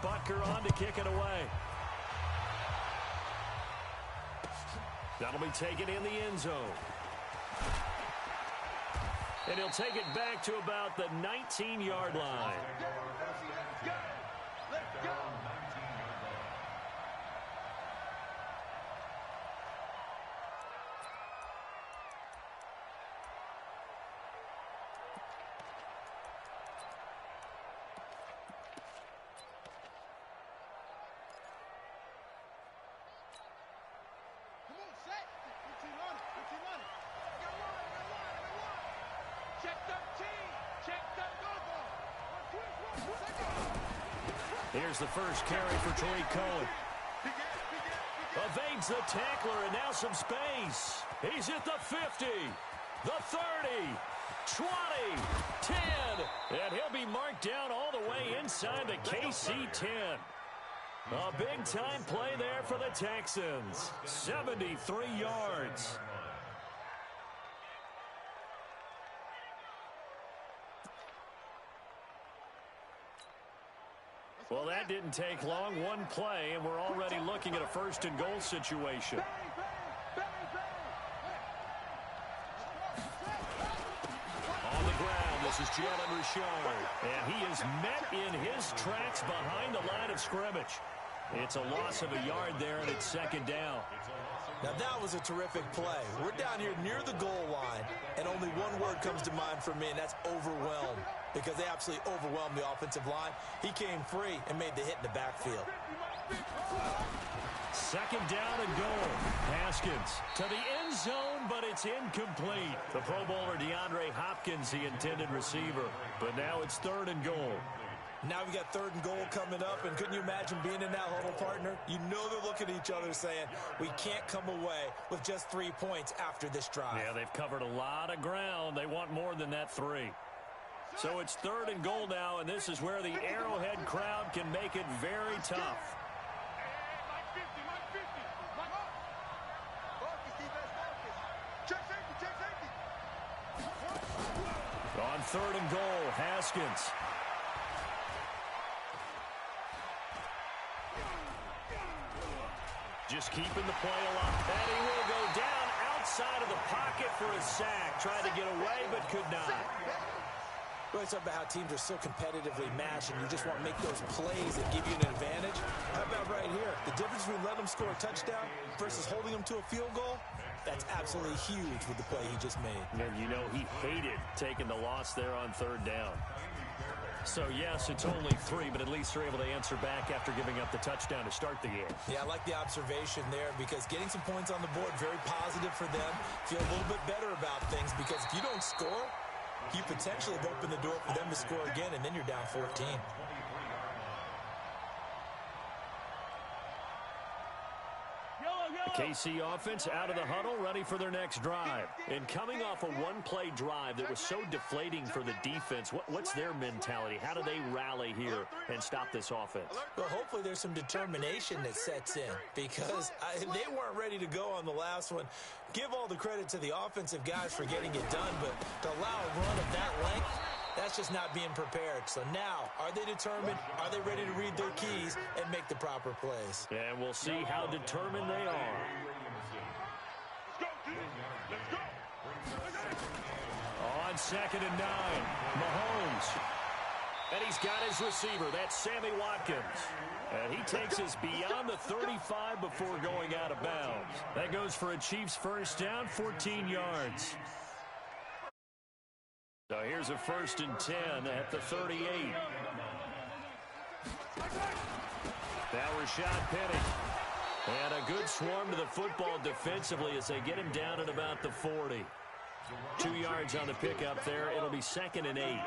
Butker on to kick it away. That'll be taken in the end zone. And he'll take it back to about the 19-yard line. Let's go. Here's the first carry for Troy Cohen. Evades the tackler, and now some space. He's at the 50, the 30, 20, 10, and he'll be marked down all the way inside the KC 10. A big-time play there for the Texans. 73 yards. Well, that didn't take long. One play, and we're already looking at a first-and-goal situation. On the ground, this is Jalen Richard. And he is met in his tracks behind the line of scrimmage. It's a loss of a yard there, and it's second down. Now, that was a terrific play. We're down here near the goal line, and only one word comes to mind for me, and that's overwhelmed, because they absolutely overwhelmed the offensive line. He came free and made the hit in the backfield. Second down and goal. Haskins to the end zone, but it's incomplete. The Pro Bowler DeAndre Hopkins, the intended receiver. But now it's third and goal. Now we got third and goal coming up, and couldn't you imagine being in that huddle, partner? You know they're looking at each other saying, we can't come away with just 3 points after this drive. Yeah, they've covered a lot of ground. They want more than that 3. So it's third and goal now, and this is where the Arrowhead crowd can make it very tough. On third and goal, Haskins. Just keeping the play alive. And he will go down outside of the pocket for a sack. Tried to get away, but could not. Well, it's about how teams are so competitively matched, and you just want to make those plays that give you an advantage. How about right here? The difference between letting them score a touchdown versus holding them to a field goal, that's absolutely huge with the play he just made. And you know he hated taking the loss there on third down. So, yes, it's only 3, but at least they're able to answer back after giving up the touchdown to start the game. Yeah, I like the observation there, because getting some points on the board, very positive for them. Feel a little bit better about things, because if you don't score, you potentially have opened the door for them to score again, and then you're down 14. The KC offense out of the huddle, ready for their next drive. And coming off a one-play drive that was so deflating for the defense, what's their mentality? How do they rally here and stop this offense? Well, hopefully there's some determination that sets in, because they weren't ready to go on the last one. Give all the credit to the offensive guys for getting it done, but to allow a run of that length, that's just not being prepared. So now, are they determined? Are they ready to read their keys and make the proper plays? And we'll see how determined they are. On 2nd and 9, Mahomes. And he's got his receiver. That's Sammy Watkins. And he takes us beyond the 35 before going out of bounds. That goes for a Chiefs first down, 14 yards. So here's a 1st and 10 at the 38. Now Rashad Penny. And a good swarm to the football defensively as they get him down at about the 40. 2 yards on the pickup there. It'll be 2nd and 8.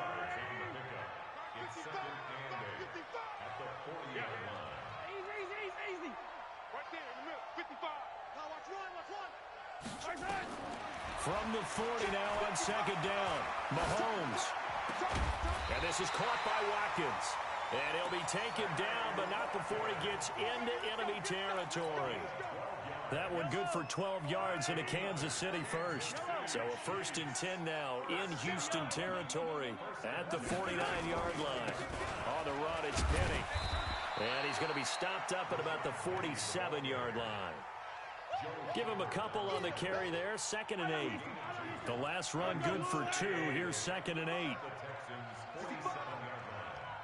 From the 40 now on 2nd down. Mahomes. And this is caught by Watkins. And he'll be taken down, but not before he gets into enemy territory. That one good for 12 yards into Kansas City first. So a 1st and 10 now in Houston territory at the 49-yard line. On the run, it's Penny. he's going to be stopped up at about the 47-yard line. Give him a couple on the carry there. 2nd and 8. The last run good for 2. Here's 2nd and 8.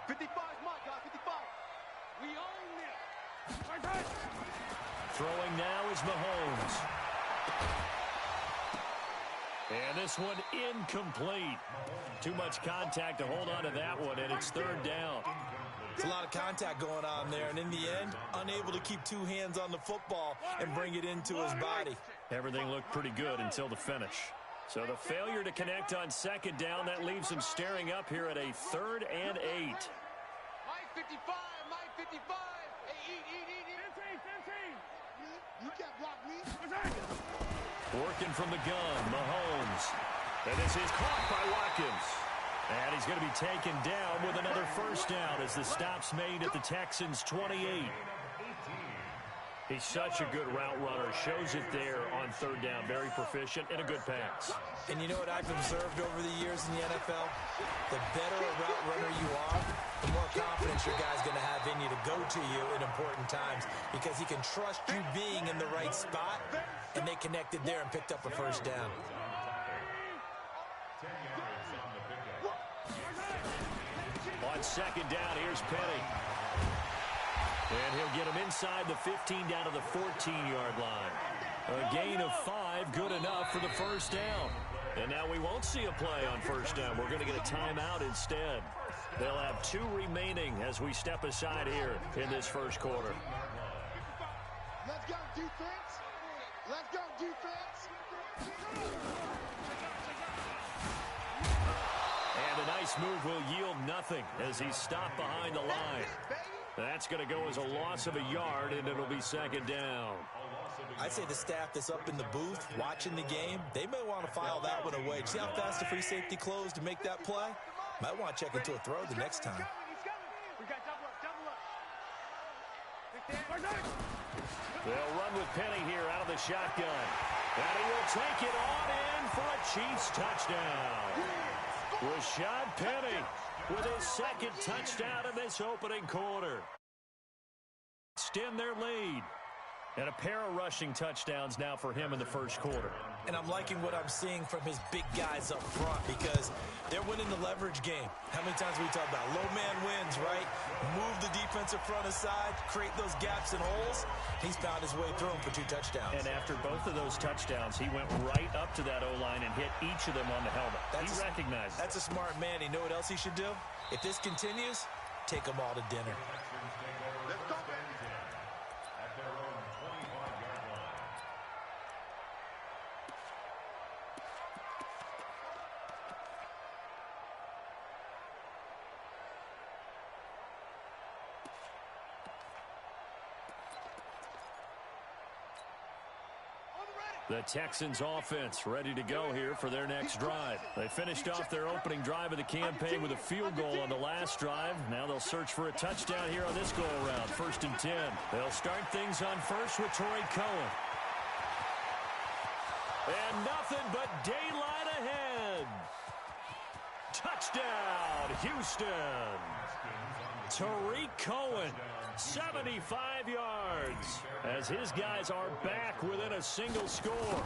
55, Mike, 55. We own this. Throwing now is Mahomes. And this one incomplete. Too much contact to hold on to that one, and it's 3rd down. There's a lot of contact going on there, and in the end, unable to keep 2 hands on the football and bring it into his body. Everything looked pretty good until the finish. So the failure to connect on 2nd down, that leaves him staring up here at a 3rd and 8. Mike 55, Mike 55. Hey, eat. You can't block me. Working from the gun, Mahomes. And this is caught by Watkins. And he's going to be taken down with another 1st down as the stop's made at the Texans' 28. He's such a good route runner. Shows it there on 3rd down. Very proficient and a good pass. And you know what I've observed over the years in the NFL? The better a route runner you are, the more confidence your guy's going to have in you to go to you in important times because he can trust you being in the right spot, and they connected there and picked up a 1st down. On 2nd down, here's Penny. And he'll get him inside the 15 down to the 14-yard line. A gain of 5, good enough for the 1st down. And now we won't see a play on 1st down. We're going to get a timeout instead. They'll have 2 remaining as we step aside here in this 1st quarter. Let's go, defense. Let's go, defense. And a nice move will yield nothing as he's stopped behind the line. That's going to go as a loss of a yard, and it'll be 2nd down. I'd say the staff that's up in the booth watching the game, they may want to file that one away. See how fast the free safety closed to make that play? Might want to check into a throw the next time. We got double up. They'll run with Penny here out of the shotgun. And he will take it on in for a Chiefs touchdown. Rashad Penny with his 2nd touchdown in this opening quarter. Extend their lead. And a pair of rushing touchdowns now for him in the 1st quarter. And I'm liking what I'm seeing from his big guys up front because they're winning the leverage game. How many times we talk about low man wins, right? Move the defensive front aside, create those gaps and holes. He's found his way through them for 2 touchdowns. And after both of those touchdowns, he went right up to that O-line and hit each of them on the helmet. He recognized it. That's a smart man. You know what else he should do? If this continues, take them all to dinner. Let's go. The Texans offense ready to go here for their next drive. They finished off their opening drive of the campaign with a field goal on the last drive. Now they'll search for a touchdown here on this go-around. 1st and 10. They'll start things on 1st with Torrey Cohen. And nothing but daylight ahead. Touchdown, Houston. Tariq Cohen, 75 yards, as his guys are back within a single score.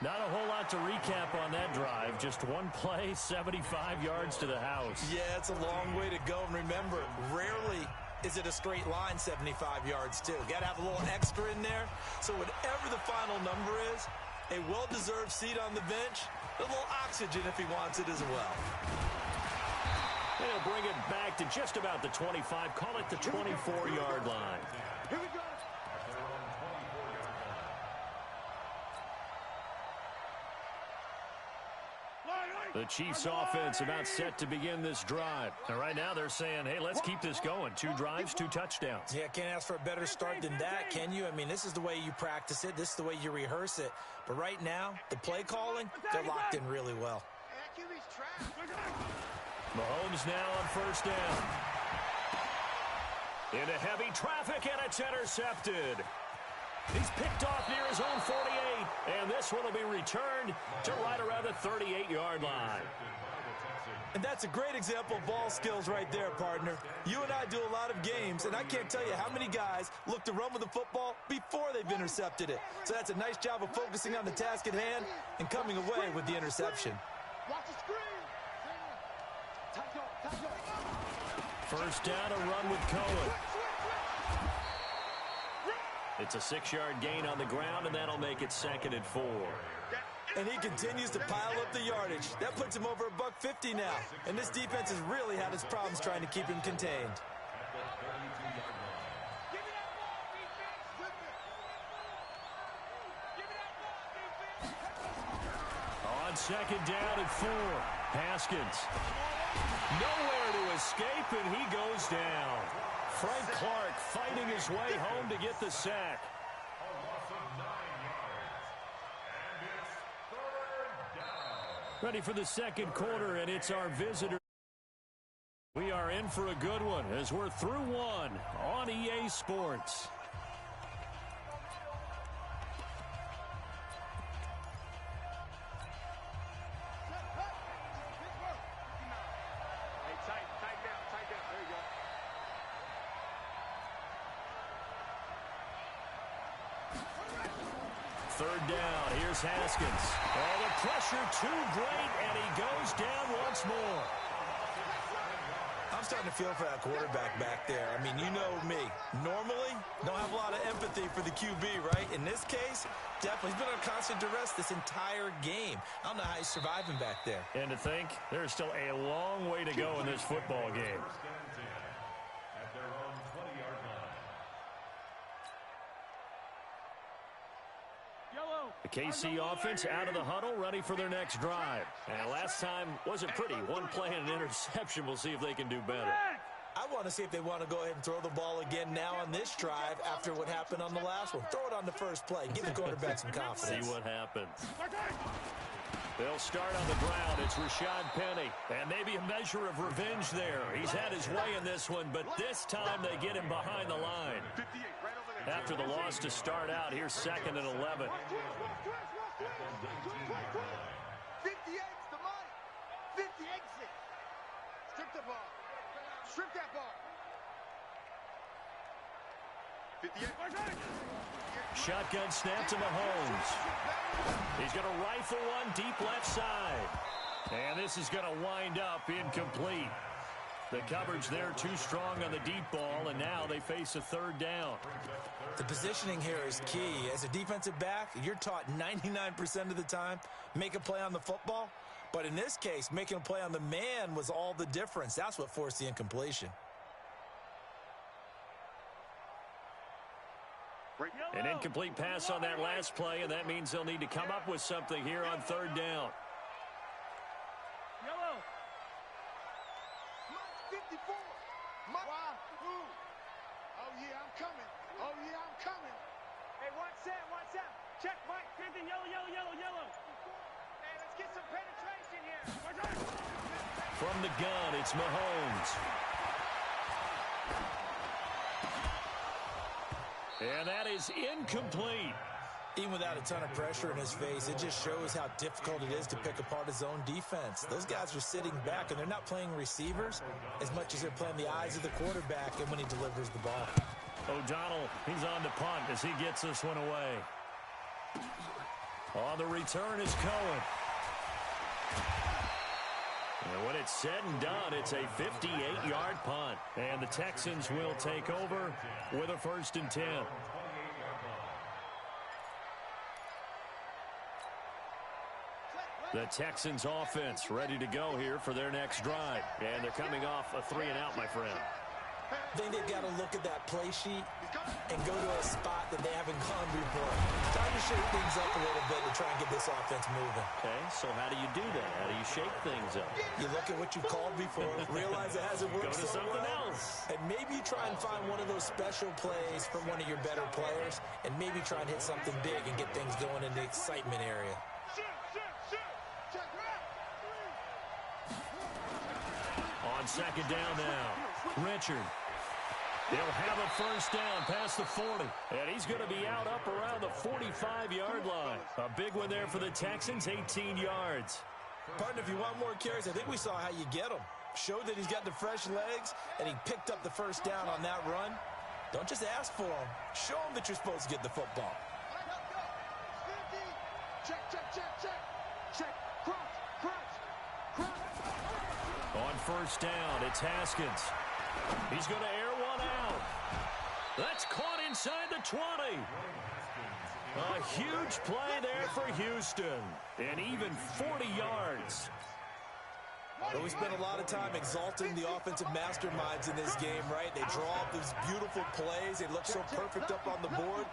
Not a whole lot to recap on that drive. Just one play, 75 yards to the house. Yeah, it's a long way to go. And remember, rarely is it a straight line 75 yards, too. Got to have a little extra in there. So whatever the final number is, a well-deserved seat on the bench, a little oxygen if he wants it as well. And he'll bring it back to just about the 25. Call it the 24-yard line. Here we go. The Chiefs offense about set to begin this drive. And right now they're saying, hey, let's keep this going. 2 drives, 2 touchdowns. Yeah, can't ask for a better start than that, can you? I mean, this is the way you practice it. This is the way you rehearse it. But right now, the play calling, they're locked in really well. Mahomes now on 1st down. Into heavy traffic, and it's intercepted. He's picked off near his own 48, and this one will be returned to right around the 38-yard line. And that's a great example of ball skills right there, partner. You and I do a lot of games, and I can't tell you how many guys look to run with the football before they've intercepted it. So that's a nice job of focusing on the task at hand and coming away with the interception. Watch the screen. First down, a run with Cohen. It's a 6-yard gain on the ground, and that'll make it 2nd and 4. And he continues to pile up the yardage. That puts him over $150 now. And this defense has really had its problems trying to keep him contained. On 2nd down and 4, Haskins. Nowhere to escape, and he goes down. Frank Clark fighting his way home to get the sack. Ready for the second quarter, and it's our visitor. We are in for a good one as we're through one on EA Sports. Third down, here's Haskins. Oh, the pressure too great, and he goes down once more. I'm starting to feel for that quarterback back there. I mean, you know me. Normally, don't have a lot of empathy for the QB, right? In this case, definitely. He's been under constant duress this entire game. I don't know how he's surviving back there. And to think, there's still a long way to go in this football game. The KC offense out of the huddle, ready for their next drive. And last time wasn't pretty. One play and an interception. We'll see if they can do better. I want to see if they want to go ahead and throw the ball again now on this drive after what happened on the last one. Throw it on the first play. Give the quarterback some confidence. See what happens. They'll start on the ground. It's Rashad Penny. And maybe a measure of revenge there. He's had his way in this one, but this time they get him behind the line. After the loss to start out, here's 2nd and 11. 58's the money. 58's it. Strip the ball. Strip that ball. 58. Shotgun snap to Mahomes. He's going to rifle one deep left side. And this is going to wind up incomplete. The coverage there too strong on the deep ball, and now they face a third down. The positioning here is key. As a defensive back, you're taught 99% of the time, make a play on the football. But in this case, making a play on the man was all the difference. That's what forced the incompletion. An incomplete pass on that last play, and that means they'll need to come up with something here on third down. Yellow. 54. Oh, yeah, I'm coming. Oh, yeah, I'm coming. Hey, watch that. Check, Mike. Crimson, yellow. Hey, let's get some penetration here. From the gun, it's Mahomes. And that is incomplete. Even without a ton of pressure in his face, it just shows how difficult it is to pick apart his own defense. Those guys are sitting back, and they're not playing receivers as much as they're playing the eyes of the quarterback and when he delivers the ball. O'Donnell, he's on to punt as he gets this one away. On the return is Cohen. And when it's said and done, it's a 58-yard punt. And the Texans will take over with a 1st and 10. The Texans offense ready to go here for their next drive. And they're coming off a 3-and-out, my friend. I think they've got to look at that play sheet and go to a spot that they haven't gone before. Time to shake things up a little bit to try and get this offense moving. Okay, so how do you do that? How do you shake things up? You look at what you called before, realize it hasn't worked Go to so something well, else. and maybe try and find one of those special plays from one of your better players, and maybe try and hit something big and get things going in the excitement area. On 2nd down now, Richard. He'll have a 1st down past the 40. And he's going to be out up around the 45-yard line. A big one there for the Texans, 18 yards. Partner, if you want more carries, I think we saw how you get them. Showed that he's got the fresh legs, and he picked up the first down on that run. Don't just ask for them. Show them that you're supposed to get the football. Check, check, check, check. Check. Cross. On first down, it's Haskins. He's going to air one out. That's caught inside the 20. A huge play there for Houston. And even 40 yards. But we spent a lot of time exalting the offensive masterminds in this game, right? They draw up these beautiful plays. They look so perfect up on the board.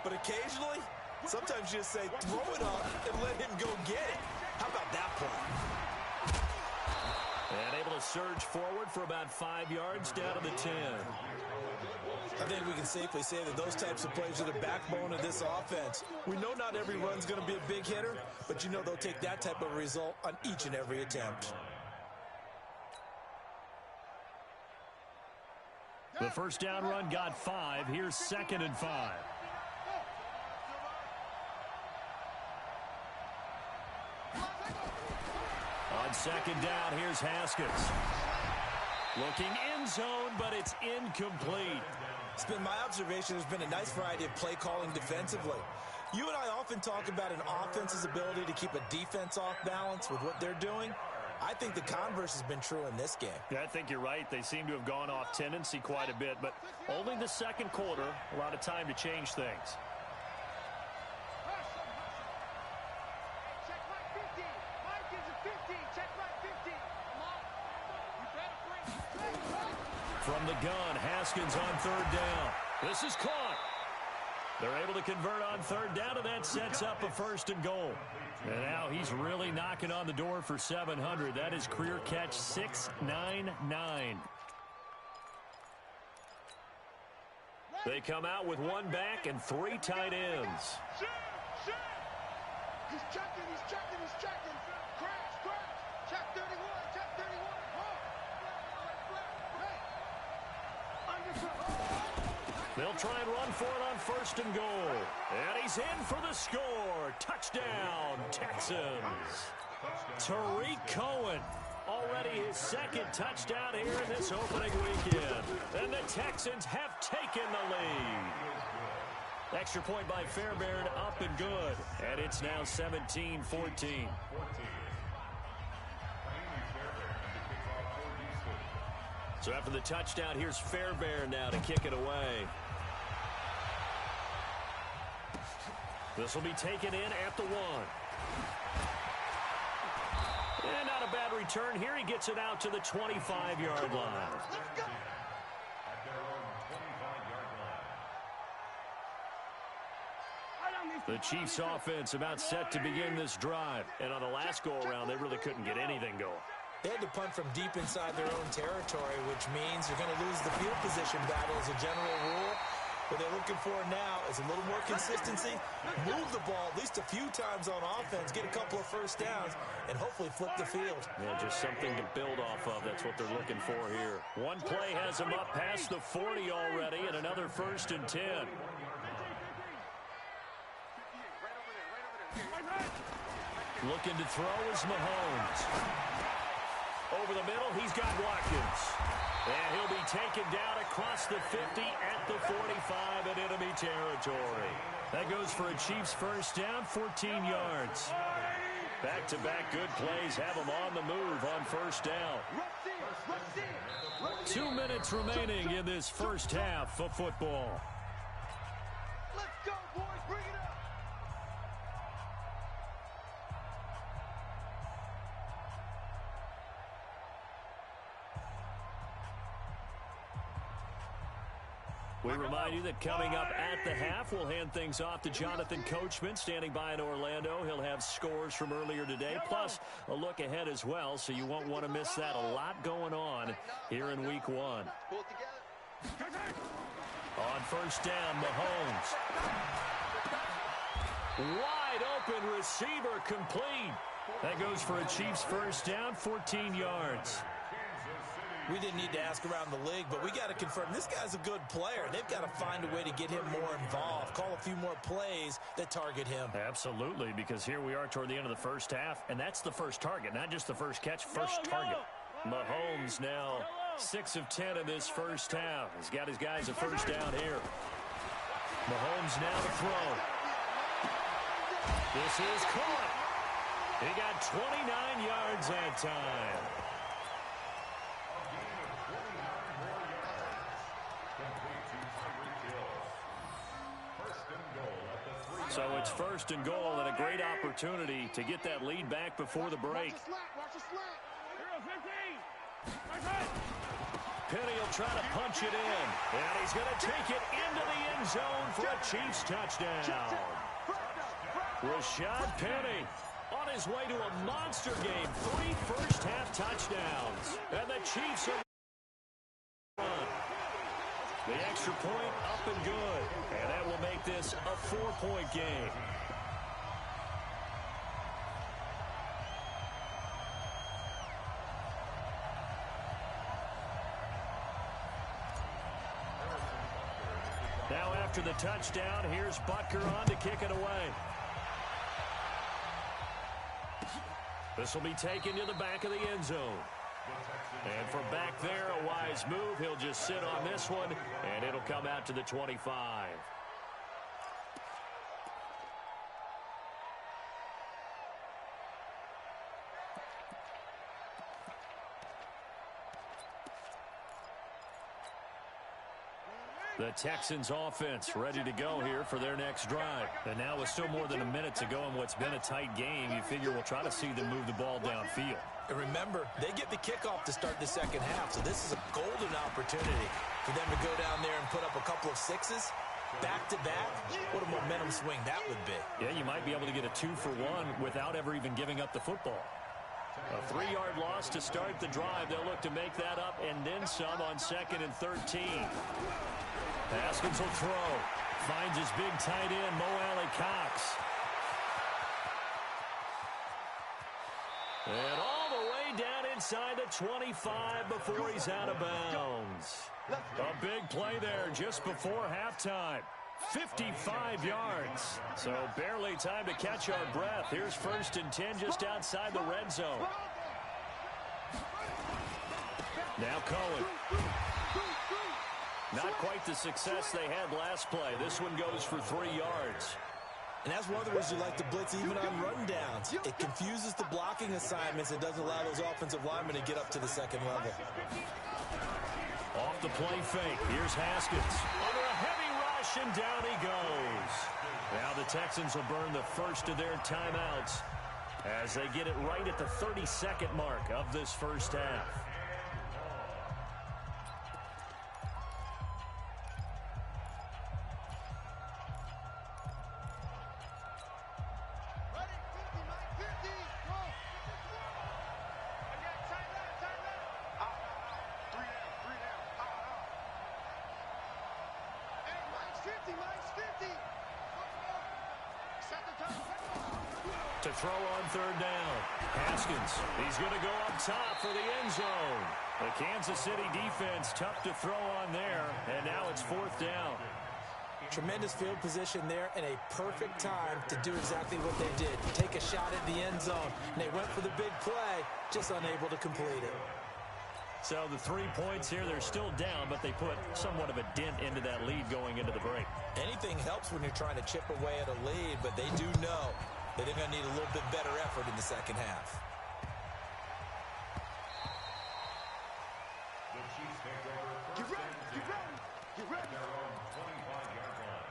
But occasionally, sometimes you just say, throw it up and let him go get it. How about that play? And able to surge forward for about 5 yards down to the 10. I think we can safely say that those types of plays are the backbone of this offense. We know not every run's going to be a big hitter, but you know they'll take that type of result on each and every attempt. The first down run got 5. Here's 2nd and 5. On 2nd down, here's Haskins. Looking end zone, but it's incomplete. It's been my observation there's been a nice variety of play calling defensively. You and I often talk about an offense's ability to keep a defense off balance with what they're doing. I think the converse has been true in this game. Yeah, I think you're right. They seem to have gone off tendency quite a bit, but only the second quarter, a lot of time to change things. Check right 50. Mike gives it 50. Check right 50. You better bring. From the gun, Haskins on 3rd down. This is caught. They're able to convert on 3rd down, and that sets up a 1st and goal. And now he's really knocking on the door for 700. That is career catch 699. They come out with 1 back and 3 tight ends. Shoot! He's checking. Crash. Check 31. They'll try and run for it on 1st and goal. And he's in for the score. Touchdown, Texans. Tariq Cohen, already his 2nd touchdown here in this opening weekend. And the Texans have taken the lead. Extra point by Fairbairn, up and good. And it's now 17-14. So after the touchdown, here's Fairbairn now to kick it away. This will be taken in at the 1. And not a bad return here. He gets it out to the 25-yard line. The Chiefs offense about set to begin this drive. And on the last go-around, they really couldn't get anything going. They had to punt from deep inside their own territory, which means you're going to lose the field position battle as a general rule. What they're looking for now is a little more consistency, move the ball at least a few times on offense, get a couple of first downs, and hopefully flip the field. Yeah, just something to build off of. That's what they're looking for here. One play has them up past the 40 already, and another 1st and 10. Looking to throw is Mahomes. Over the middle, he's got Watkins. And he'll be taken down across the 50 at the 45 in enemy territory. That goes for a Chiefs first down, 14 yards. Back-to-back good plays have them on the move on first down. 2 minutes remaining in this first half of football. Let's go, boys. Bring it up. We remind you that coming up at the half, we'll hand things off to Jonathan Coachman, standing by in Orlando. He'll have scores from earlier today, plus a look ahead as well, so you won't want to miss that. A lot going on here in Week 1. On first down, Mahomes. Wide open receiver complete. That goes for a Chiefs first down, 14 yards. We didn't need to ask around the league, but we got to confirm this guy's a good player. They've got to find a way to get him more involved, call a few more plays that target him. Absolutely, because here we are toward the end of the first half, and that's the first target, not just the first catch, first target. Mahomes now 6 of 10 in this first half. He's got his guys a first down here. Mahomes now to throw. This is caught. He got 29 yards that time. So it's first and goal and a great opportunity to get that lead back before the break. Penny will try to punch it in, and he's going to take it into the end zone for a Chiefs touchdown. Rashad Penny on his way to a monster game, 3 first-half touchdowns, and the Chiefs are on. The extra point up and good, and that will make this a 4-point game. Now after the touchdown, here's Butker on to kick it away. This will be taken to the back of the end zone. And from back there, a wise move. He'll just sit on this one, and it'll come out to the 25. The Texans offense ready to go here for their next drive. And now with still more than a minute to go in what's been a tight game, you figure we'll try to see them move the ball downfield. And remember, they get the kickoff to start the second half, so this is a golden opportunity for them to go down there and put up a couple of sixes back-to-back. What a momentum swing that would be. Yeah, you might be able to get a 2-for-1 without ever even giving up the football. A 3-yard loss to start the drive. They'll look to make that up and then some on 2nd and 13. Haskins will throw. Finds his big tight end, Mo Alley-Cox. And all the way down inside the 25 before he's out of bounds. A big play there just before halftime. 55 yards. So barely time to catch our breath. Here's 1st and 10 just outside the red zone. Now Cohen. Not quite the success they had last play. This one goes for 3 yards. And that's one of the reasons you like to blitz even on rundowns. It confuses the blocking assignments and doesn't allow those offensive linemen to get up to the second level. Off the play fake. Here's Haskins. Under a heavy rush, and down he goes. Now the Texans will burn the first of their timeouts as they get it right at the 30-second mark of this first half. To throw on 3rd down. Haskins, he's going to go up top for the end zone. The Kansas City defense tough to throw on there, and now it's 4th down. Tremendous field position there and a perfect time to do exactly what they did. Take a shot at the end zone, and they went for the big play, just unable to complete it. So the 3 points here, they're still down, but they put somewhat of a dent into that lead going into the break. Anything helps when you're trying to chip away at a lead, but they do know that they're going to need a little bit better effort in the second half. The Chiefs take over. Get ready, get ready, get ready. Their own 25-yard line.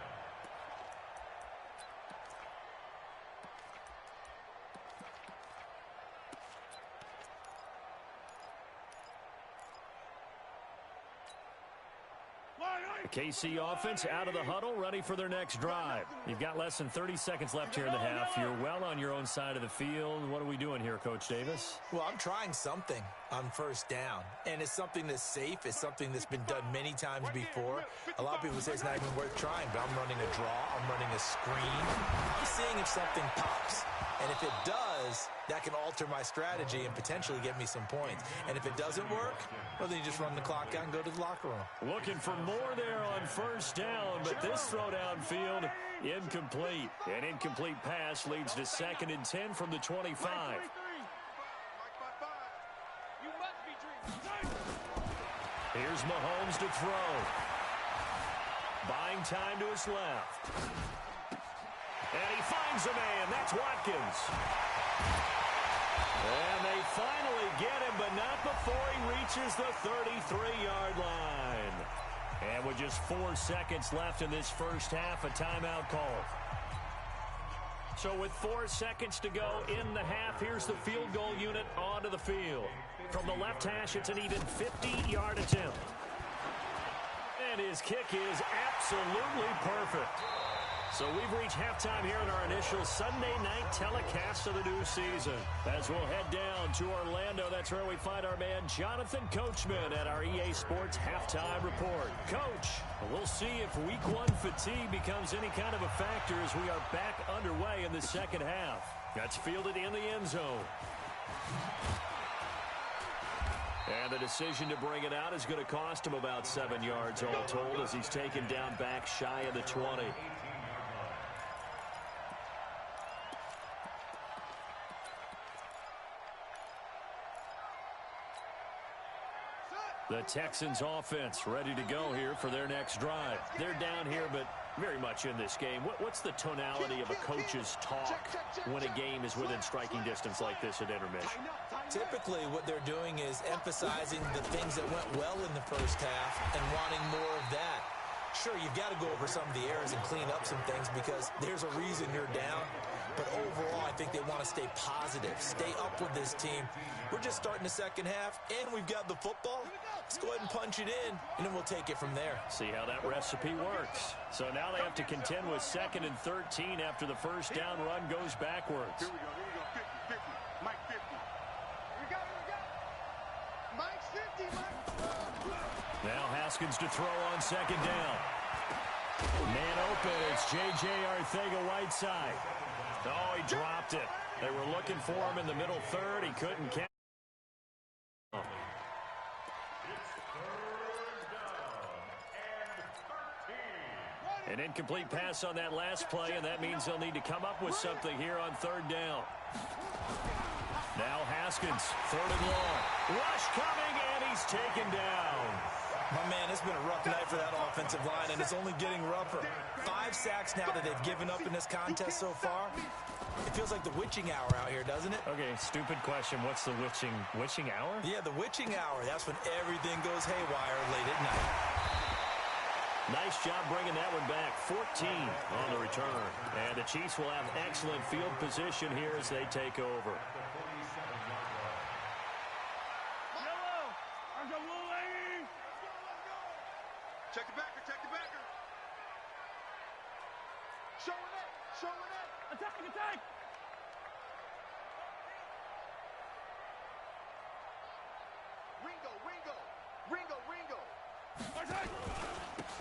The KC offense out of the huddle, ready for their next drive. You've got less than 30 seconds left here in the half. You're well on your own side of the field. What are we doing here, Coach Davis? Well, I'm trying something on first down, and it's something that's safe. It's something that's been done many times before. A lot of people say it's not even worth trying, but I'm running a draw. I'm running a screen. I'm seeing if something pops. And if it does, that can alter my strategy and potentially get me some points. And if it doesn't work, well, then you just run the clock out and go to the locker room. Looking for more there on first down, but this throw downfield, incomplete. An incomplete pass leads to 2nd and 10 from the 25. Here's Mahomes to throw. Buying time to his left. And he finds a man. That's Watkins. And they finally get him, but not before he reaches the 33-yard line. And with just 4 seconds left in this first half, a timeout call. So with 4 seconds to go in the half, here's the field goal unit onto the field. From the left hash, it's an even 50-yard attempt. And his kick is absolutely perfect. So we've reached halftime here in our initial Sunday night telecast of the new season. As we'll head down to Orlando, that's where we find our man Jonathan Coachman at our EA Sports Halftime Report. Coach, we'll see if Week 1 fatigue becomes any kind of a factor as we are back underway in the second half. That's fielded in the end zone. And the decision to bring it out is going to cost him about 7 yards all told as he's taken down back shy of the 20. The Texans offense ready to go here for their next drive. They're down here, but very much in this game. What's the tonality of a coach's talk when a game is within striking distance like this at intermission? Typically, what they're doing is emphasizing the things that went well in the first half and wanting more of that. Sure, you've got to go over some of the errors and clean up some things because there's a reason you're down. But overall, I think they want to stay positive, stay up with this team. We're just starting the second half, and we've got the football. Let's go ahead and punch it in, and then we'll take it from there. See how that recipe works. So now they have to contend with 2nd and 13 after the first down run goes backwards. Here we go. 50, 50. Mike 50. Here we go. Mike's 50, Mike. Now Haskins to throw on 2nd down. Man open, it's J.J. Arcega-Whiteside. Oh, he dropped it. They were looking for him in the middle third. He couldn't catch. An incomplete pass on that last play, and that means they'll need to come up with something here on 3rd down. Now Haskins, 3rd and long. Rush coming, and he's taken down. My man, it's been a rough night for that offensive line, and it's only getting rougher. 5 sacks now that they've given up in this contest so far. It feels like the witching hour out here, doesn't it? Okay, stupid question. What's the witching hour? Yeah, the witching hour. That's when everything goes haywire late at night. Nice job bringing that one back. 14 on the return. And the Chiefs will have excellent field position here as they take over. Check the backer, check the backer. Showing it. Attack. Ringo.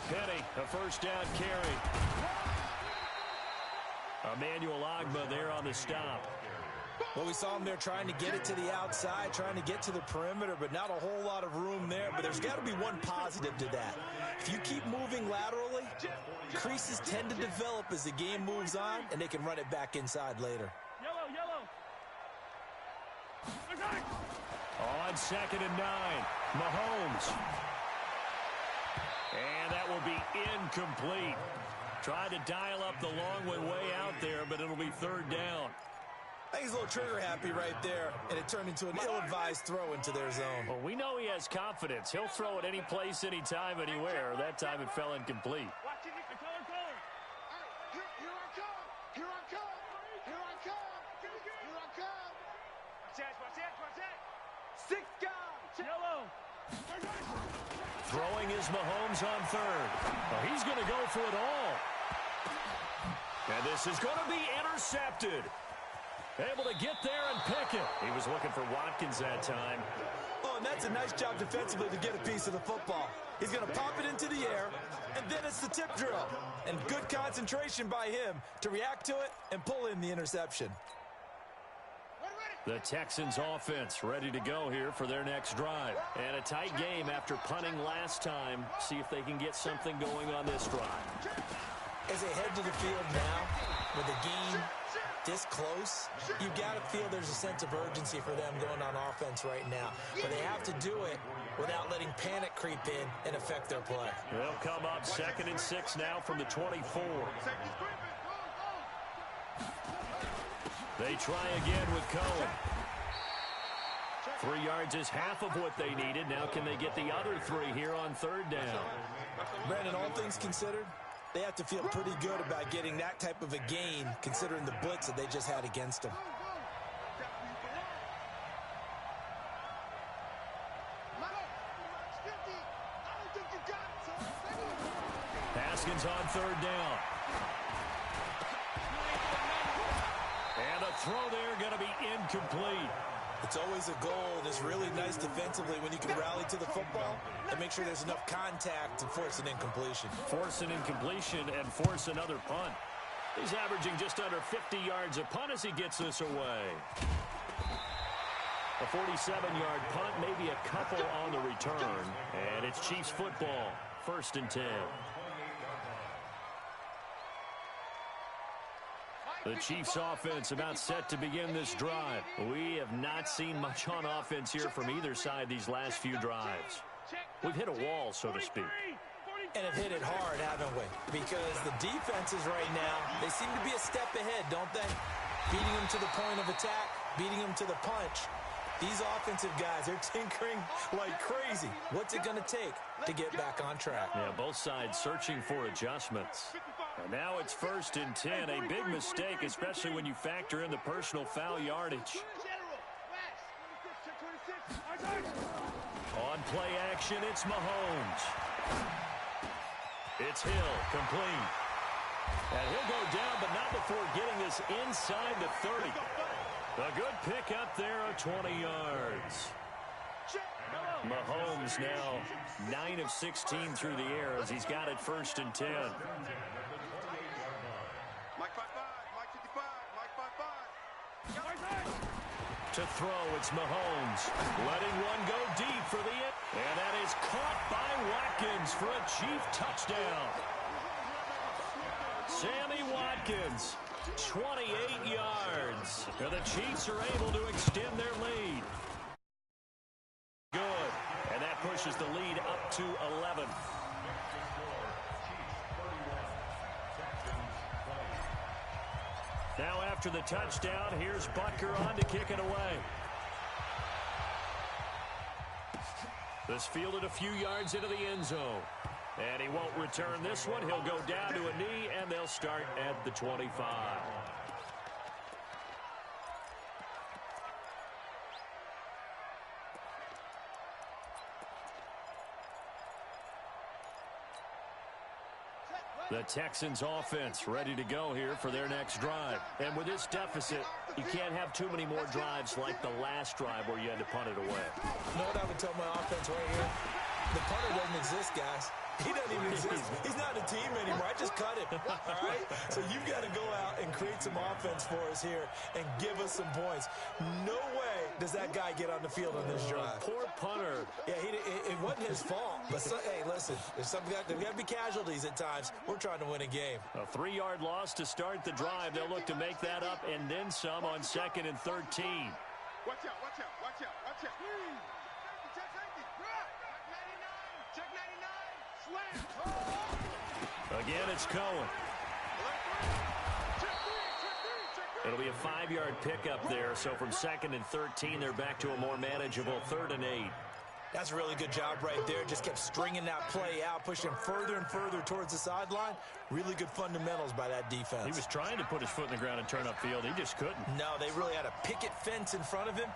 Penny, a first down carry. Emmanuel Ogbah there on the stop. Well, we saw him there trying to get it to the outside, trying to get to the perimeter, but not a whole lot of room there. But there's got to be one positive to that. If you keep moving laterally, creases tend to develop as the game moves on, and they can run it back inside later. Yellow. On 2nd and 9, Mahomes. And that will be incomplete. Tried to dial up the long way out there, but it'll be 3rd down. I think he's a little trigger happy right there, and it turned into an ill-advised throw into their zone. Well, we know he has confidence. He'll throw it any place, anytime, anywhere. That time it fell incomplete. Watch it. Color. Here I come. Watch that. 6 guys. Yellow. Throwing is Mahomes on third. Oh, he's going to go for it all. And this is going to be intercepted. Able to get there and pick it. He was looking for Watkins that time. Oh, and that's a nice job defensively to get a piece of the football. He's going to pop it into the air, and then it's the tip drill. And good concentration by him to react to it and pull in the interception. The Texans offense ready to go here for their next drive. And a tight game after punting last time. See if they can get something going on this drive. As they head to the field now, with the game this close, you've got to feel there's a sense of urgency for them going on offense right now. But they have to do it without letting panic creep in and affect their play. They'll come up 2nd and 6 now from the 24. They try again with Cohen. 3 yards is half of what they needed. Now can they get the other 3 here on 3rd down? Brandon, all things considered, they have to feel pretty good about getting that type of a gain considering the blitz that they just had against them. Haskins on 3rd down. And a throw there going to be incomplete. It's always a goal, and it's really nice defensively when you can rally to the football and make sure there's enough contact to force an incompletion. Force an incompletion and force another punt. He's averaging just under 50 yards a punt as he gets this away. A 47-yard punt, maybe a couple on the return. And it's Chiefs football, 1st and 10. The Chiefs offense about set to begin this drive. We have not seen much on offense here from either side these last few drives. We've hit a wall, so to speak. And have hit it hard, haven't we? Because the defenses right now, they seem to be a step ahead, don't they? Beating them to the point of attack, beating them to the punch. These offensive guys, they're tinkering like crazy. What's it going to take to get back on track? Yeah, both sides searching for adjustments. And now it's 1st and 10. A big mistake, especially when you factor in the personal foul yardage. On play action, it's Mahomes. It's Hill, complete. And he'll go down, but not before getting this inside the 30. A good pick up there of 20 yards. Mahomes now 9 of 16 through the air as he's got it 1st and 10. To throw, it's Mahomes. Letting one go deep for the end. And that is caught by Watkins for a Chief touchdown. Sammy Watkins, 28 yards. And the Chiefs are able to extend their lead. Good. And that pushes the lead up to 11. Now after the touchdown, here's Butker on to kick it away. This fielded a few yards into the end zone. And he won't return this one. He'll go down to a knee, and they'll start at the 25. The Texans offense ready to go here for their next drive. And with this deficit, you can't have too many more drives like the last drive where you had to punt it away. You know what I would tell my offense right here? The punter doesn't exist, guys. He doesn't even exist. He's not a team anymore. I just cut him, all right? So you've got to go out and create some offense for us here and give us some points. No way does that guy get on the field on this drive. Poor punter. Yeah, it wasn't his fault. But, hey, listen, there's got to be casualties at times. We're trying to win a game. A 3-yard loss to start the drive. They'll look to make that up and then some on 2nd and 13. Watch out, watch out, watch out, watch out. Check 99, slam. Again, it's Cohen. It'll be a 5-yard pickup there. So from 2nd and 13, they're back to a more manageable 3rd and 8. That's a really good job right there. Just kept stringing that play out, pushing further and further towards the sideline. Really good fundamentals by that defense. He was trying to put his foot in the ground and turn upfield. He just couldn't. No, they really had a picket fence in front of him.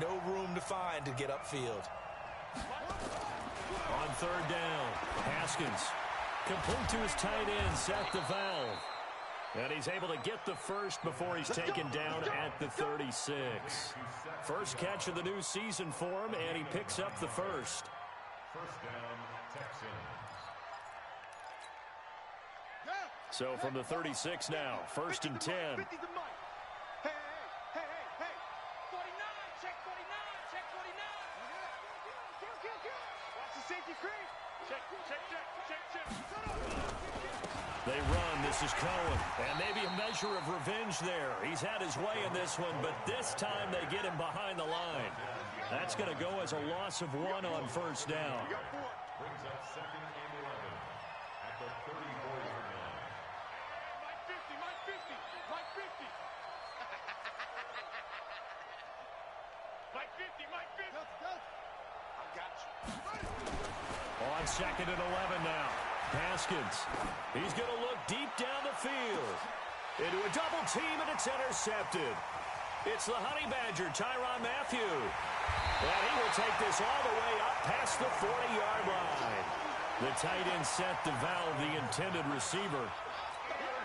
No room to find to get upfield. On third down, Haskins complete to his tight end, Seth DeValve. And he's able to get the first before he's taken down at the 36. First catch of the new season for him, and he picks up the first. First down, Texans. So from the 36 now, first and 10. Hey, 49, check 49, check 49. Watch the safety screen. Check. They run. This is Cohen. And maybe a measure of revenge there. He's had his way in this one, but this time they get him behind the line. That's going to go as a loss of 1 on first down. Brings up second and 11 at the 34-yard line. Mike 50. Mike 50. I got you. On second and 11 now. Haskins. He's going to look deep down the field. Into a double team, and it's intercepted. It's the Honey Badger, Tyrann Mathieu. And he will take this all the way up past the 40-yard line. The tight end Seth DeValve, the intended receiver.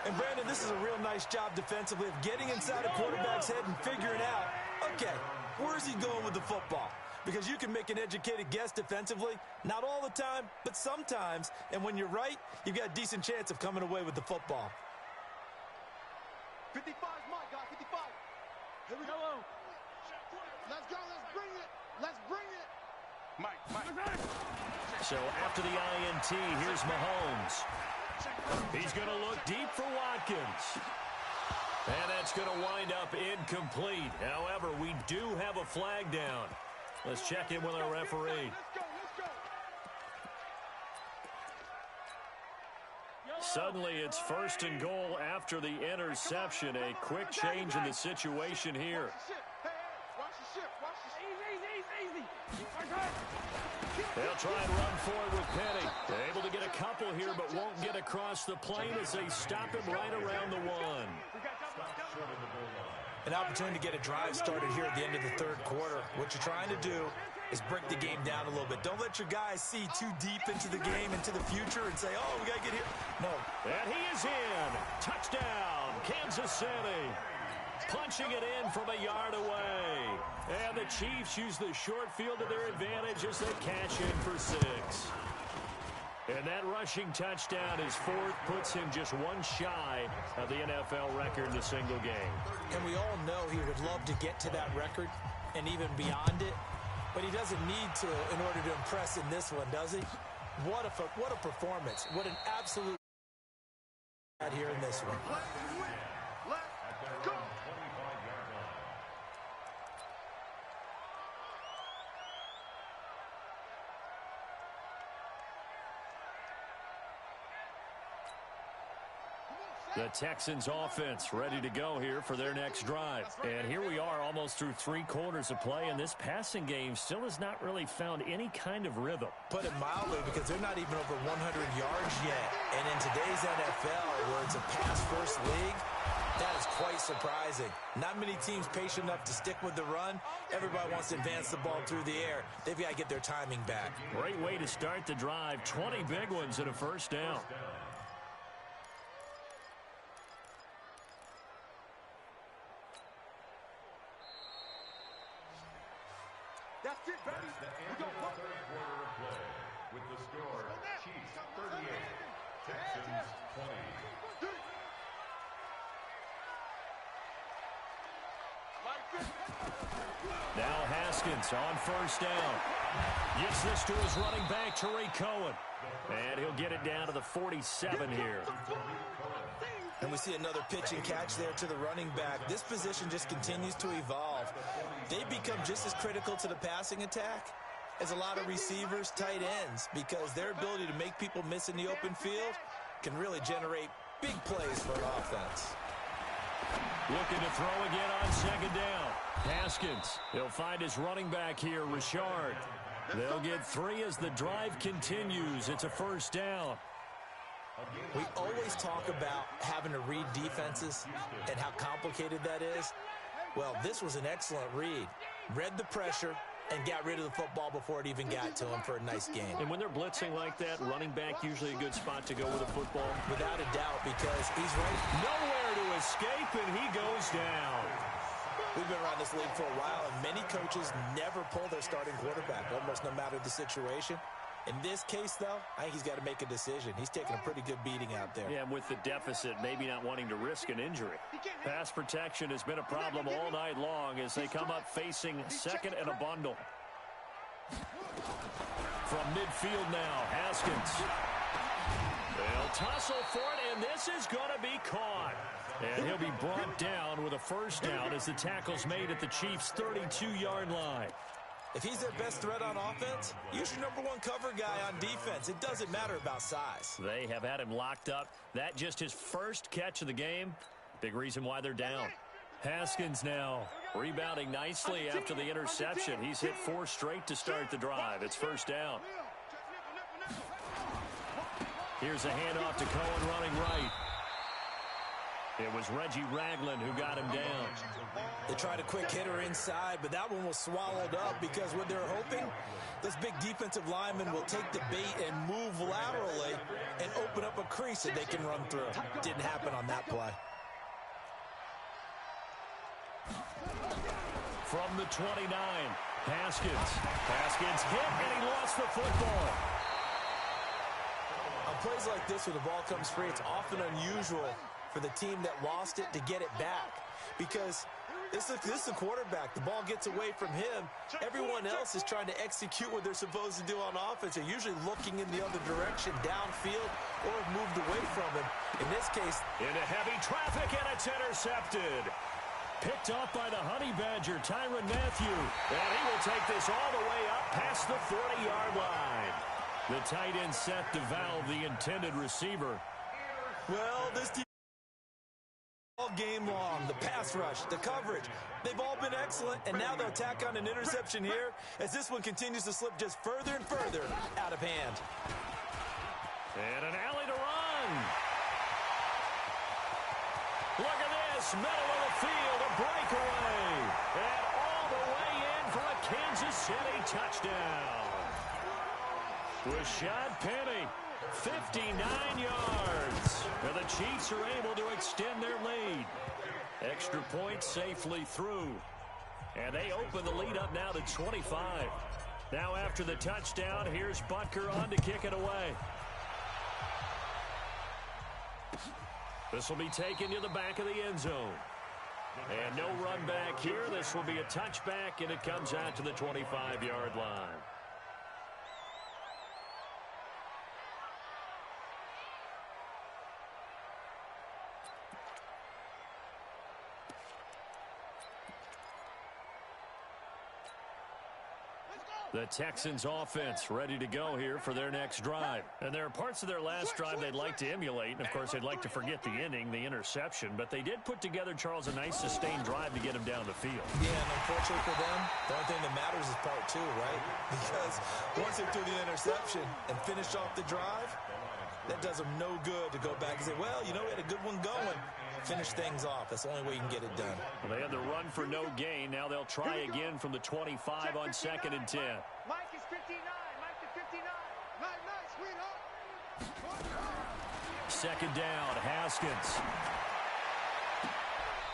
And, Brandon, this is a real nice job defensively of getting inside a quarterback's head and figuring out, okay, where's he going with the football? Because you can make an educated guess defensively, not all the time, but sometimes. And when you're right, you've got a decent chance of coming away with the football. 55 is mine, guys. 55. Here we go. Let's go. Let's bring it. Mike. So after the INT, here's Mahomes. He's going to look deep for Watkins. And that's going to wind up incomplete. However, we do have a flag down. Let's check in with our referee. Suddenly, it's first and goal after the interception. A quick change in the situation here. They'll try and run forward with Penny. They're able to get a couple here, but won't get across the plane as they stop him right around the 1. An opportunity to get a drive started here at the end of the third quarter. What you're trying to do is break the game down a little bit. Don't let your guys see too deep into the game, into the future, and say, oh, we got to get here. No. And he is in. Touchdown, Kansas City. Punching it in from a yard away. And the Chiefs use the short field to their advantage as they cash in for 6. And that rushing touchdown, his 4th, puts him just 1 shy of the NFL record in a single game. And we all know he would love to get to that record and even beyond it, but he doesn't need to in order to impress in this one, does he? What a performance. What an absolute here in this one. Let's go. The Texans offense ready to go here for their next drive. And here we are almost through 3 quarters of play, and this passing game still has not really found any kind of rhythm. Put it mildly, because they're not even over 100 yards yet. And in today's NFL, where it's a pass-first league, that is quite surprising. Not many teams patient enough to stick with the run. Everybody wants to advance the ball through the air. They've got to get their timing back. Great way to start the drive. 20 big ones and a first down. That's it, baby. That's the end of the third quarter of play. With the score, Chiefs 38, Texans 20. Now Haskins on first down. Gets this to his running back, Tariq Cohen. And he'll get it down to the 47 here. And we see another pitch and catch there to the running back. This position just continues to evolve. They become just as critical to the passing attack as a lot of receivers, tight ends, because their ability to make people miss in the open field can really generate big plays for an offense. Looking to throw again on second down. Haskins, he'll find his running back here, Richard. They'll get 3 as the drive continues. It's a first down. We always talk about having to read defenses and how complicated that is. Well, this was an excellent read. Read the pressure and got rid of the football before it even got to him for a nice gain. And when they're blitzing like that, running back usually a good spot to go with a football. Without a doubt, because he's right. Nowhere to escape, and he goes down. We've been around this league for a while, and many coaches never pull their starting quarterback, almost no matter the situation. In this case, though, I think he's got to make a decision. He's taking a pretty good beating out there. Yeah, and with the deficit, maybe not wanting to risk an injury. Pass protection has been a problem all night long as they come up facing second and a bundle. From midfield now, Haskins. They'll tussle for it, and this is going to be caught. And he'll be brought down with a first down as the tackle's made at the Chiefs' 32-yard line. If he's their best threat on offense, use your number one cover guy on defense. It doesn't matter about size. They have had him locked up. That just his first catch of the game. Big reason why they're down. Haskins now rebounding nicely after the interception. He's hit 4 straight to start the drive. It's first down. Here's a handoff to Cohen running right. It was Reggie Ragland who got him down. They tried a quick hitter inside, but that one was swallowed up because what they're hoping, this big defensive lineman will take the bait and move laterally and open up a crease that they can run through. Didn't happen on that play. From the 29, Haskins. Haskins hit, and he lost the football. On plays like this where the ball comes free, it's often unusual for the team that lost it to get it back, because this is a quarterback. The ball gets away from him. Everyone else is trying to execute what they're supposed to do on offense. They're usually looking in the other direction, downfield, or have moved away from him. In this case, into heavy traffic, and it's intercepted. Picked off by the Honey Badger, Tyrann Mathieu. And he will take this all the way up past the 40-yard line. The tight end set to valve the intended receiver. Well, this team all game long, the pass rush, the coverage, they've all been excellent, and now they'll tack on an interception here as this one continues to slip just further and further out of hand. And an alley to run. Look at this, middle of the field, a breakaway. And all the way in for a Kansas City touchdown. Rashad Penny, 59 yards. And the Chiefs are able to extend their lead. Extra point safely through. And they open the lead up now to 25. Now after the touchdown, here's Butker on to kick it away. This will be taken to the back of the end zone. And no run back here. This will be a touchback, and it comes out to the 25-yard line. The Texans offense ready to go here for their next drive. And there are parts of their last drive they'd like to emulate. And, of course, they'd like to forget the inning, the interception. But they did put together, Charles, a nice sustained drive to get him down the field. Yeah, and unfortunately for them, the only thing that matters is part 2, right? Because once they threw the interception and finished off the drive, that does them no good to go back and say, well, you know, we had a good one going. Finish things off. That's the only way you can get it done. Well, they had the run for no gain. Now they'll try again from the 25 on 2nd and 10. Mike is 59. Mike to 59. Nice, sweetheart. Second down, Haskins.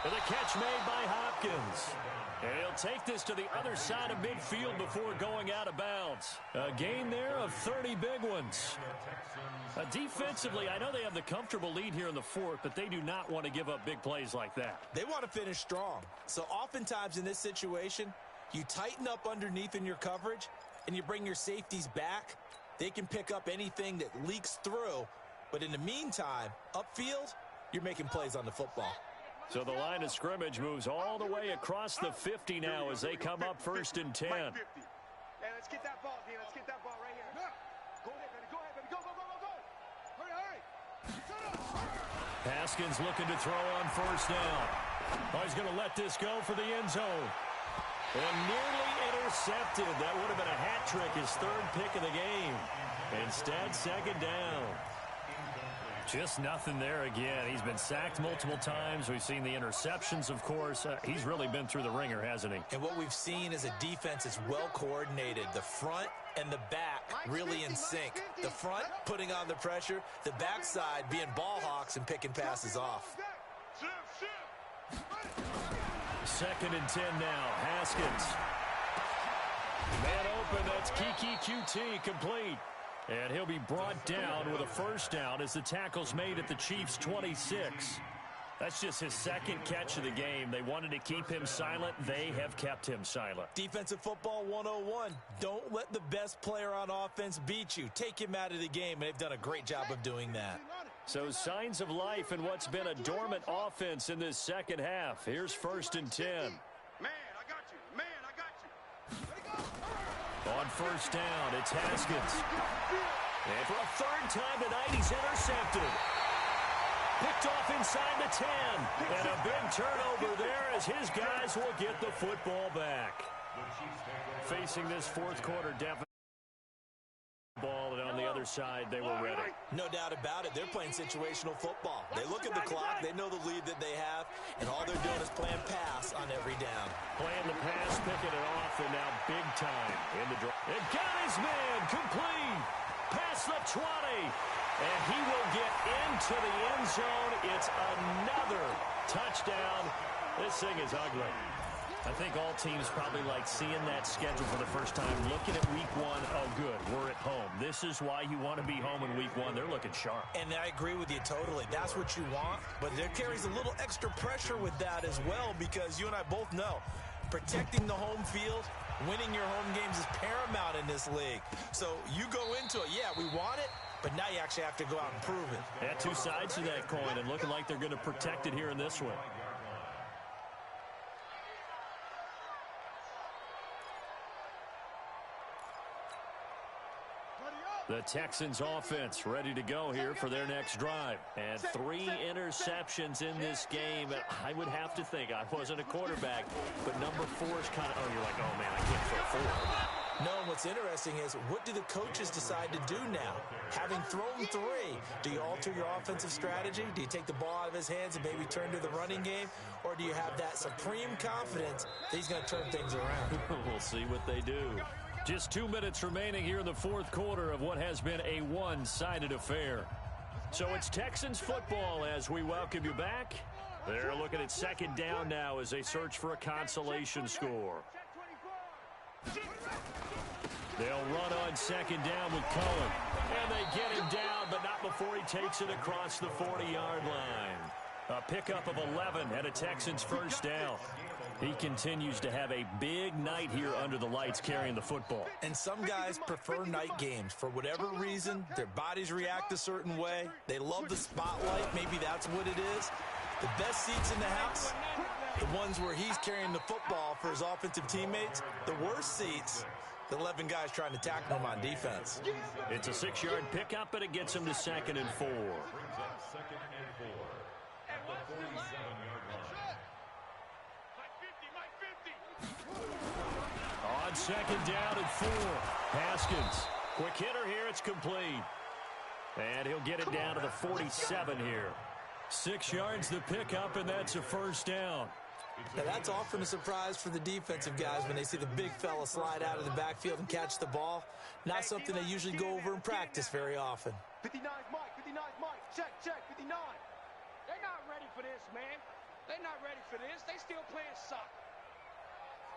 And the catch made by Hopkins. And he'll take this to the other side of midfield before going out of bounds. A gain there of 30 big ones. Defensively, I know they have the comfortable lead here in the 4th, but they do not want to give up big plays like that. They want to finish strong. So oftentimes in this situation, you tighten up underneath in your coverage and you bring your safeties back. They can pick up anything that leaks through. But in the meantime, upfield, you're making plays on the football. So the line of scrimmage moves all the way across the 50 now as they come up 1st and 10. Hey, let's get that ball, D. Let's get that ball right here. Go ahead, baby. Go ahead, baby. Go. Hurry. Haskins looking to throw on 1st down. Oh, he's going to let this go for the end zone. And nearly intercepted. That would have been a hat trick, his 3rd pick of the game. Instead, 2nd down. Just nothing there again. He's been sacked multiple times. We've seen the interceptions, of course. He's really been through the ringer, hasn't he? And what we've seen is a defense that's well coordinated. The front and the back really in sync. The front putting on the pressure, the backside being ball hawks and picking passes off. 2nd and 10 now. Haskins. Man open. That's Kiki QT complete. And he'll be brought down with a first down as the tackle's made at the Chiefs' 26. That's just his 2nd catch of the game. They wanted to keep him silent. They have kept him silent. Defensive football 101. Don't let the best player on offense beat you. Take him out of the game, and they've done a great job of doing that. So signs of life in what's been a dormant offense in this second half. Here's 1st and 10. Man, I got you. Man, I got you. On first down, it's Haskins. And for a 3rd time tonight, he's intercepted. Picked off inside the 10. And a big turnover there as his guys will get the football back. Facing this 4th quarter deficit. Ball, and on the other side, they were ready. No doubt about it. They're playing situational football. They look at the clock. They know the lead that they have, and all they're doing is playing pass on every down. Playing the pass, picking it off, and now big time in the draw. And got his man complete. Past the 20. And he will get into the end zone. It's another touchdown. This thing is ugly. I think all teams probably like seeing that schedule for the first time, looking at week 1. Oh, good, we're at home. This is why you want to be home in week 1. They're looking sharp. And I agree with you totally. That's what you want, but there carries a little extra pressure with that as well, because you and I both know protecting the home field, winning your home games is paramount in this league. So you go into it, yeah, we want it, but now you actually have to go out and prove it. Yeah, 2 sides to that coin, and looking like they're going to protect it here in this one. The Texans offense ready to go here for their next drive. And 3 interceptions in this game. I would have to think, I wasn't a quarterback, but number 4 is kind of, oh, you're like, oh, man, I can't throw 4. No, what's interesting is, what do the coaches decide to do now? Having thrown 3, do you alter your offensive strategy? Do you take the ball out of his hands and maybe turn to the running game? Or do you have that supreme confidence that he's going to turn things around? We'll see what they do. Just 2 minutes remaining here in the 4th quarter of what has been a one-sided affair. So it's Texans football as we welcome you back. They're looking at 2nd down now as they search for a consolation score. They'll run on 2nd down with Cohen. And they get him down, but not before he takes it across the 40-yard line. A pickup of 11 and a Texans first down. He continues to have a big night here under the lights carrying the football. And some guys prefer night games. For whatever reason, their bodies react a certain way. They love the spotlight. Maybe that's what it is. The best seats in the house, the ones where he's carrying the football for his offensive teammates. The worst seats, the 11 guys trying to tackle him on defense. It's a 6-yard pickup, and it gets him to 2nd and 4. On 2nd down and 4. Haskins. Quick hitter here. It's complete. And he'll get it down to the 47 here. 6 yards the pickup, and that's a first down. Now, that's often a surprise for the defensive guys when they see the big fella slide out of the backfield and catch the ball. Not something they usually go over in practice very often. 59 Mike, 59 Mike, check, 59. They're not ready for this, man. They're not ready for this. They still playing soccer.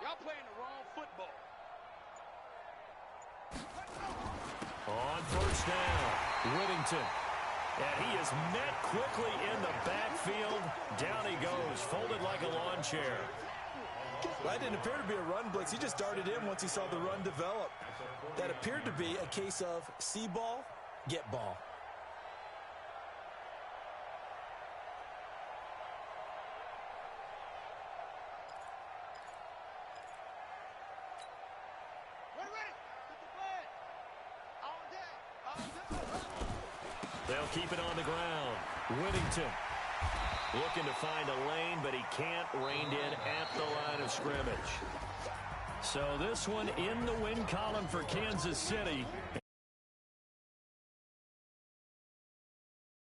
Y'all playing the wrong football. On first down, Whittington. And he is met quickly in the backfield. Down he goes, folded like a lawn chair. Well, that didn't appear to be a run blitz. He just darted in once he saw the run develop. That appeared to be a case of see ball, get ball. They'll keep it on the ground. Whittington looking to find a lane, but he can't. Reined in at the line of scrimmage. So this one in the win column for Kansas City.